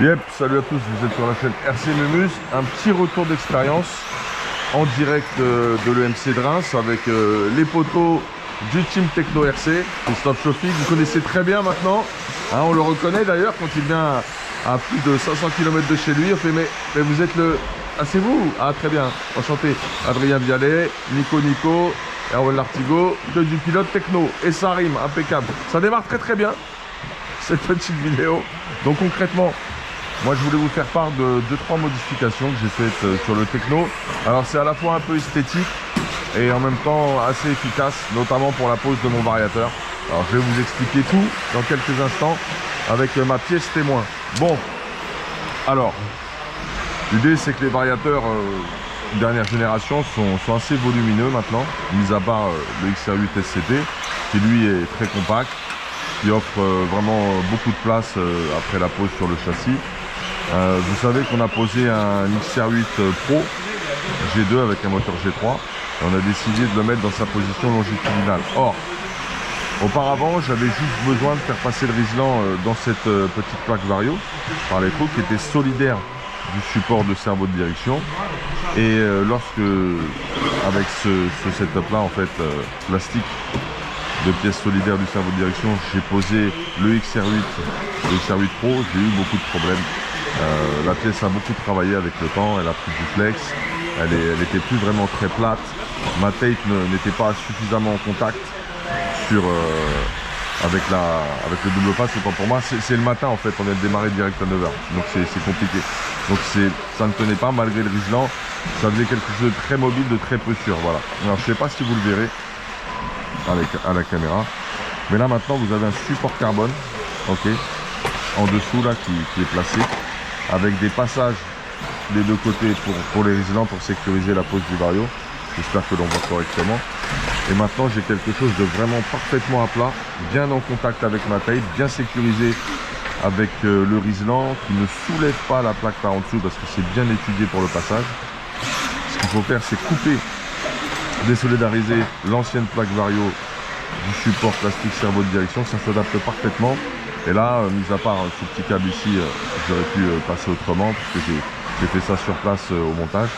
Yep, salut à tous, vous êtes sur la chaîne RC Memus. Un petit retour d'expérience en direct de l'EMC de Reims avec les poteaux du team Techno RC. Christophe Chauffy, vous connaissez très bien maintenant. Hein, on le reconnaît d'ailleurs quand il vient à plus de 500 km de chez lui. On fait mais vous êtes le... Ah c'est vous? Ah très bien, enchanté. Adrien Vialet, Nico, Erwan Lartigot, que du pilote techno. Et ça rime, impeccable. Ça démarre très bien, cette petite vidéo. Donc concrètement, moi je voulais vous faire part de 2-3 modifications que j'ai faites sur le techno. Alors c'est à la fois un peu esthétique et en même temps assez efficace, notamment pour la pose de mon variateur. Alors je vais vous expliquer tout dans quelques instants avec ma pièce témoin. Bon, alors, l'idée c'est que les variateurs dernière génération sont assez volumineux maintenant, mis à part le XR8 SCT, qui lui est très compact, qui offre vraiment beaucoup de place après la pose sur le châssis. Vous savez qu'on a posé un XR8 Pro G2 avec un moteur G3 et on a décidé de le mettre dans sa position longitudinale. Or, auparavant, j'avais juste besoin de faire passer le Rislan dans cette petite plaque Vario par les trous qui était solidaire du support de cerveau de direction. Et lorsque, avec ce setup là en fait plastique de pièces solidaires du cerveau de direction, j'ai posé le XR8 Pro, j'ai eu beaucoup de problèmes. La pièce a beaucoup travaillé avec le temps, elle a pris du flex, elle était plus vraiment très plate, ma tape n'était pas suffisamment en contact sur, avec le double face. Autant pour moi, c'est le matin en fait, on vient de démarrer direct à 9h, donc c'est compliqué. Donc ça ne tenait pas malgré le Rislan, ça faisait quelque chose de très mobile, de très peu sûr, voilà. Alors je sais pas si vous le verrez à la caméra, mais là maintenant vous avez un support carbone, ok, en dessous là qui est placé, avec des passages des deux côtés pour les Rislans pour sécuriser la pose du Vario. J'espère que l'on voit correctement. Et maintenant j'ai quelque chose de vraiment parfaitement à plat, bien en contact avec ma taille, bien sécurisé avec le Rislan, qui ne soulève pas la plaque par en dessous parce que c'est bien étudié pour le passage. Ce qu'il faut faire, c'est couper, désolidariser l'ancienne plaque Vario du support plastique cerveau de direction, ça s'adapte parfaitement. Et là, mis à part ce petit câble ici, j'aurais pu passer autrement puisque j'ai fait ça sur place au montage.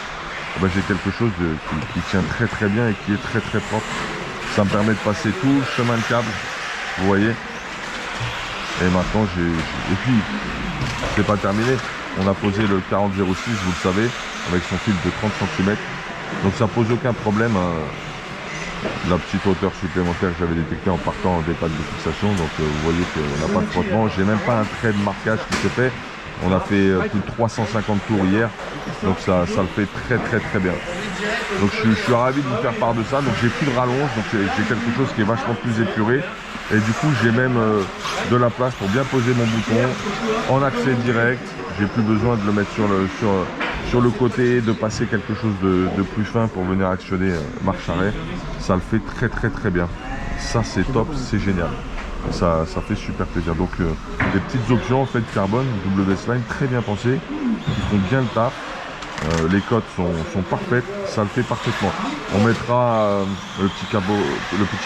Ben, j'ai quelque chose qui tient très bien et qui est très propre. Ça me permet de passer tout le chemin de câble, vous voyez. Et maintenant et puis c'est pas terminé. On a posé le 4006, vous le savez, avec son fil de 30 cm. Donc ça pose aucun problème. La petite hauteur supplémentaire que j'avais détectée en partant des packs de fixation. Donc vous voyez qu'on n'a pas de frottement. J'ai même pas un trait de marquage qui se fait. On a fait plus de 350 tours hier, donc ça le fait très bien. Donc je suis ravi de vous faire part de ça. Donc j'ai plus de rallonge, donc j'ai quelque chose qui est vachement plus épuré. Et du coup j'ai même de la place pour bien poser mon bouton en accès direct. J'ai plus besoin de le mettre sur le côté, de passer quelque chose de plus fin pour venir actionner marche arrêt. Ça le fait très bien. Ça c'est top, c'est génial. Ça fait super plaisir. Donc des petites options en fait carbone, W-Slime très bien pensées, qui font bien le taf. Les cotes sont parfaites, ça le fait parfaitement. On mettra le petit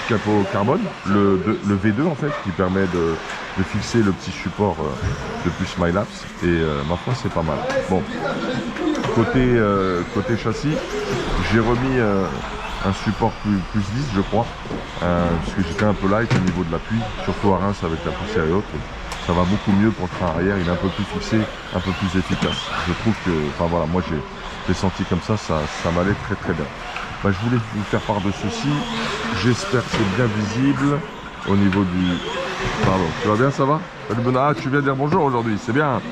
capot carbone, le V2 en fait, qui permet de fixer le petit support depuis Smilaps. Et ma foi c'est pas mal. Bon, côté châssis, j'ai remis un support plus 10 je crois, parce que j'étais un peu light au niveau de l'appui, surtout à Reims avec la poussière et autres. Ça va beaucoup mieux pour le train arrière, il est un peu plus fixé, un peu plus efficace. Je trouve que, enfin voilà, moi j'ai senti comme ça m'allait très bien. Ben, je voulais vous faire part de ceci, j'espère que c'est bien visible au niveau du... Pardon, tu vas bien, ça va? Ah, tu viens dire bonjour aujourd'hui, c'est bien.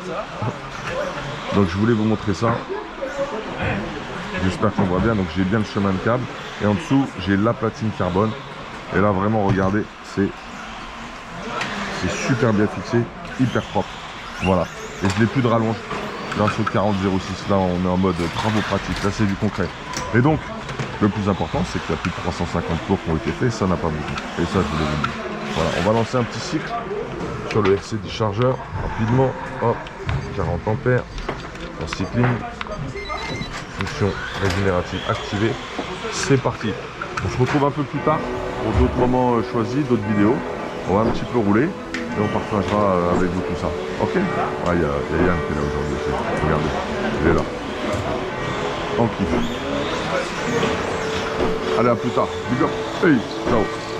Donc je voulais vous montrer ça. J'espère qu'on voit bien. Donc j'ai bien le chemin de câble et en dessous j'ai la platine carbone. Et là vraiment regardez, c'est super bien fixé, hyper propre. Voilà. Et je n'ai plus de rallonge grâce au 4006. Là on est en mode travaux pratiques. Là c'est du concret. Et donc le plus important c'est qu'il y a plus de 350 tours qui ont été faits. Ça n'a pas bougé. Et ça je voulais vous dire. Voilà. On va lancer un petit cycle sur le RC chargeur rapidement. Hop, 40 ampères en cycling. Fonction régénérative activée, c'est parti. On se retrouve un peu plus tard pour d'autres moments choisis, d'autres vidéos. On va un petit peu rouler et on partagera avec vous tout ça. Ok? Ah, il y a Yann qui est là aujourd'hui aussi. Regardez, il est là. On kiffe. Allez, à plus tard. Big up. Hey, ciao.